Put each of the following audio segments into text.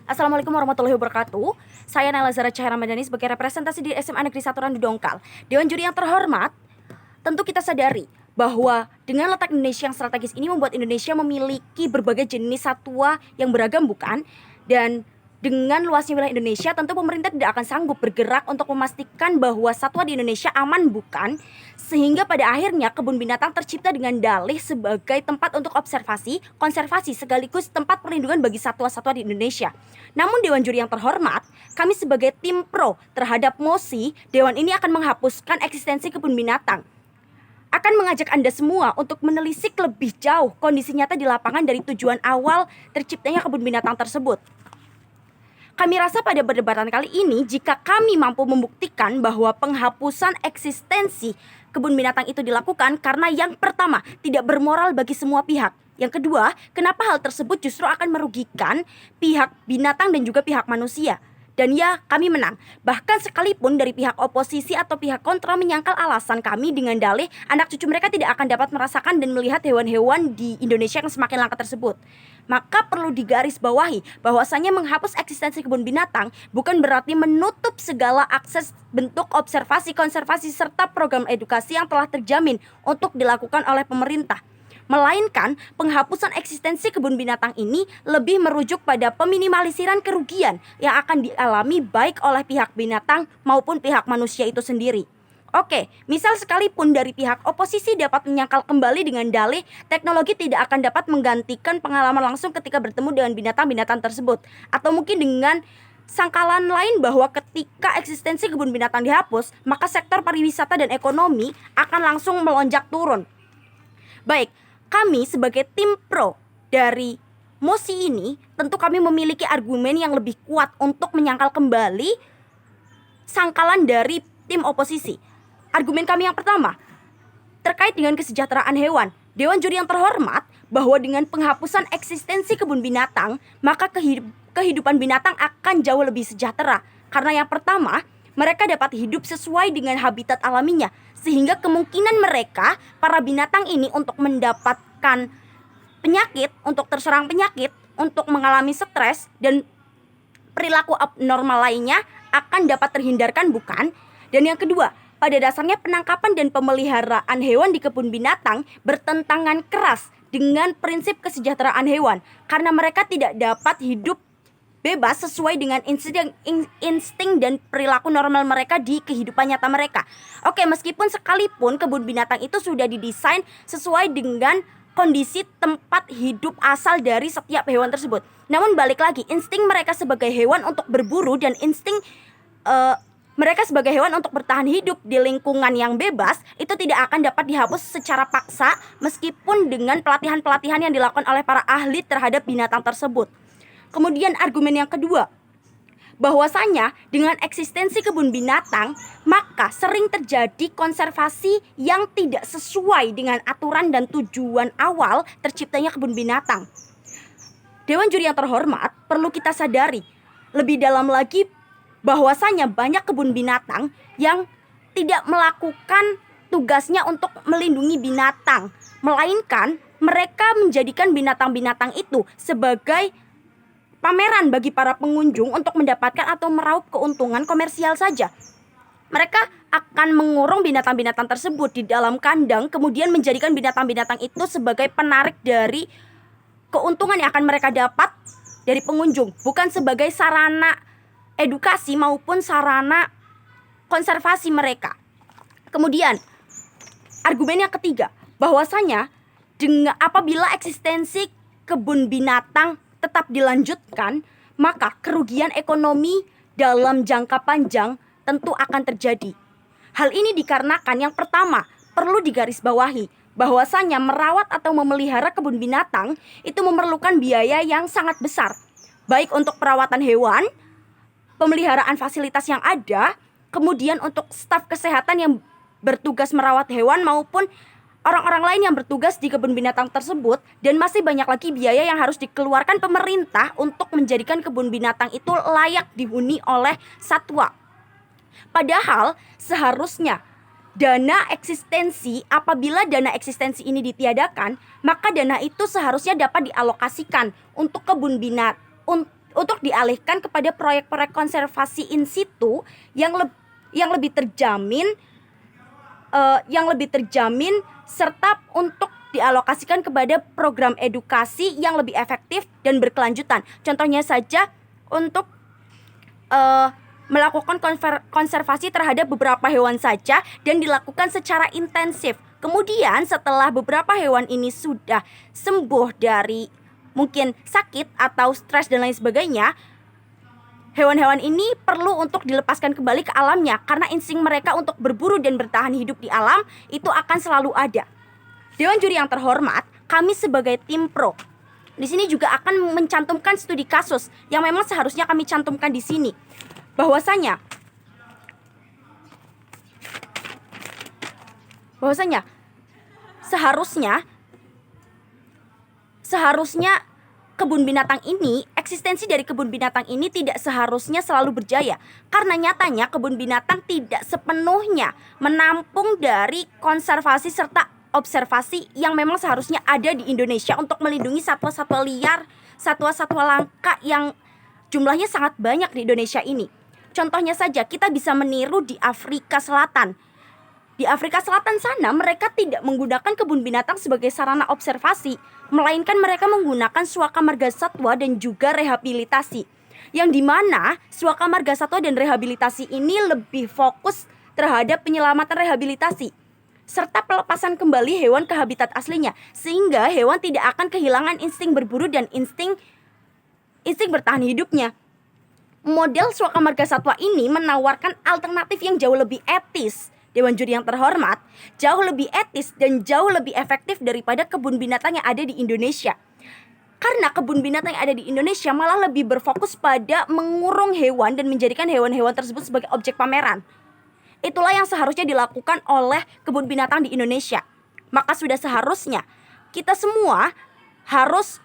Assalamualaikum warahmatullahi wabarakatuh. Saya Naila Zara Cahaya Ramadhani sebagai representasi di SMA Negeri 1 Randu Dongkal. Dewan juri yang terhormat, tentu kita sadari bahwa dengan letak Indonesia yang strategis ini membuat Indonesia memiliki berbagai jenis satwa yang beragam, bukan? Dan dengan luasnya wilayah Indonesia, tentu pemerintah tidak akan sanggup bergerak untuk memastikan bahwa satwa di Indonesia aman, bukan? Sehingga pada akhirnya kebun binatang tercipta dengan dalih sebagai tempat untuk observasi, konservasi, sekaligus tempat perlindungan bagi satwa-satwa di Indonesia. Namun Dewan Juri yang terhormat, kami sebagai tim pro terhadap MOSI, Dewan ini akan menghapuskan eksistensi kebun binatang. Akan mengajak Anda semua untuk menelisik lebih jauh kondisi nyata di lapangan dari tujuan awal terciptanya kebun binatang tersebut. Kami rasa pada perdebatan kali ini, jika kami mampu membuktikan bahwa penghapusan eksistensi kebun binatang itu dilakukan karena yang pertama, tidak bermoral bagi semua pihak. Yang kedua, kenapa hal tersebut justru akan merugikan pihak binatang dan juga pihak manusia. Dan ya, kami menang. Bahkan sekalipun dari pihak oposisi atau pihak kontra menyangkal alasan kami dengan dalih anak cucu mereka tidak akan dapat merasakan dan melihat hewan-hewan di Indonesia yang semakin langka tersebut. Maka perlu digarisbawahi bahwasanya menghapus eksistensi kebun binatang bukan berarti menutup segala akses bentuk observasi, konservasi, serta program edukasi yang telah terjamin untuk dilakukan oleh pemerintah. Melainkan penghapusan eksistensi kebun binatang ini lebih merujuk pada peminimalisasian kerugian yang akan dialami baik oleh pihak binatang maupun pihak manusia itu sendiri. Oke, misal sekalipun dari pihak oposisi dapat menyangkal kembali dengan dalih teknologi tidak akan dapat menggantikan pengalaman langsung ketika bertemu dengan binatang-binatang tersebut. Atau mungkin dengan sangkalan lain bahwa ketika eksistensi kebun binatang dihapus, maka sektor pariwisata dan ekonomi akan langsung melonjak turun. Baik, kami sebagai tim pro dari MOSI ini tentu kami memiliki argumen yang lebih kuat untuk menyangkal kembali sangkalan dari tim oposisi. Argumen kami yang pertama terkait dengan kesejahteraan hewan. Dewan juri yang terhormat, bahwa dengan penghapusan eksistensi kebun binatang, maka kehidupan binatang akan jauh lebih sejahtera. Karena yang pertama, mereka dapat hidup sesuai dengan habitat alaminya, sehingga kemungkinan mereka, para binatang ini, untuk mendapatkan penyakit, untuk terserang penyakit, untuk mengalami stres dan perilaku abnormal lainnya akan dapat terhindarkan, bukan? Dan yang kedua, pada dasarnya penangkapan dan pemeliharaan hewan di kebun binatang bertentangan keras dengan prinsip kesejahteraan hewan, karena mereka tidak dapat hidup bebas sesuai dengan insting dan perilaku normal mereka di kehidupan nyata mereka. Oke, meskipun sekalipun kebun binatang itu sudah didesain sesuai dengan kondisi tempat hidup asal dari setiap hewan tersebut, namun balik lagi, insting mereka sebagai hewan untuk berburu dan insting mereka sebagai hewan untuk bertahan hidup di lingkungan yang bebas itu tidak akan dapat dihapus secara paksa, meskipun dengan pelatihan-pelatihan yang dilakukan oleh para ahli terhadap binatang tersebut. Kemudian argumen yang kedua, bahwasanya dengan eksistensi kebun binatang, maka sering terjadi konservasi yang tidak sesuai dengan aturan dan tujuan awal terciptanya kebun binatang. Dewan juri yang terhormat, perlu kita sadari lebih dalam lagi bahwasanya banyak kebun binatang yang tidak melakukan tugasnya untuk melindungi binatang, melainkan mereka menjadikan binatang-binatang itu sebagai pameran bagi para pengunjung untuk mendapatkan atau meraup keuntungan komersial saja. Mereka akan mengurung binatang-binatang tersebut di dalam kandang, kemudian menjadikan binatang-binatang itu sebagai penarik dari keuntungan yang akan mereka dapat dari pengunjung, bukan sebagai sarana edukasi maupun sarana konservasi mereka. Kemudian argumen yang ketiga, bahwasanya apabila eksistensi kebun binatang tetap dilanjutkan, maka kerugian ekonomi dalam jangka panjang tentu akan terjadi. Hal ini dikarenakan yang pertama, perlu digarisbawahi bahwasanya merawat atau memelihara kebun binatang itu memerlukan biaya yang sangat besar, baik untuk perawatan hewan, pemeliharaan fasilitas yang ada, kemudian untuk staf kesehatan yang bertugas merawat hewan maupun orang-orang lain yang bertugas di kebun binatang tersebut, dan masih banyak lagi biaya yang harus dikeluarkan pemerintah untuk menjadikan kebun binatang itu layak dihuni oleh satwa. Padahal seharusnya apabila dana eksistensi ini ditiadakan, maka dana itu seharusnya dapat dialokasikan untuk kebun binatang, untuk untuk dialihkan kepada proyek-proyek konservasi in situ yang lebih terjamin serta untuk dialokasikan kepada program edukasi yang lebih efektif dan berkelanjutan. Contohnya saja untuk melakukan konservasi terhadap beberapa hewan saja dan dilakukan secara intensif. Kemudian setelah beberapa hewan ini sudah sembuh dari mungkin sakit atau stres dan lain sebagainya, hewan-hewan ini perlu untuk dilepaskan kembali ke alamnya karena insting mereka untuk berburu dan bertahan hidup di alam itu akan selalu ada. Dewan juri yang terhormat, kami sebagai tim pro di sini juga akan mencantumkan studi kasus yang memang seharusnya kami cantumkan di sini. Bahwasanya seharusnya kebun binatang ini, eksistensi dari kebun binatang ini tidak seharusnya selalu berjaya. Karena nyatanya kebun binatang tidak sepenuhnya menampung dari konservasi serta observasi yang memang seharusnya ada di Indonesia untuk melindungi satwa-satwa liar, satwa-satwa langka yang jumlahnya sangat banyak di Indonesia ini. Contohnya saja kita bisa meniru di Afrika Selatan. Di Afrika Selatan sana mereka tidak menggunakan kebun binatang sebagai sarana observasi, melainkan mereka menggunakan suaka marga satwa dan juga rehabilitasi. Yang dimana suaka marga satwa dan rehabilitasi ini lebih fokus terhadap penyelamatan rehabilitasi serta pelepasan kembali hewan ke habitat aslinya, sehingga hewan tidak akan kehilangan insting berburu dan insting bertahan hidupnya. Model suaka marga satwa ini menawarkan alternatif yang jauh lebih etis. Dewan juri yang terhormat, jauh lebih etis dan jauh lebih efektif daripada kebun binatang yang ada di Indonesia. Karena kebun binatang yang ada di Indonesia malah lebih berfokus pada mengurung hewan dan menjadikan hewan-hewan tersebut sebagai objek pameran. Itulah yang seharusnya dilakukan oleh kebun binatang di Indonesia. Maka sudah seharusnya kita semua harus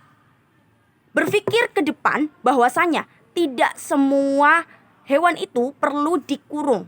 berpikir ke depan bahwasanya tidak semua hewan itu perlu dikurung.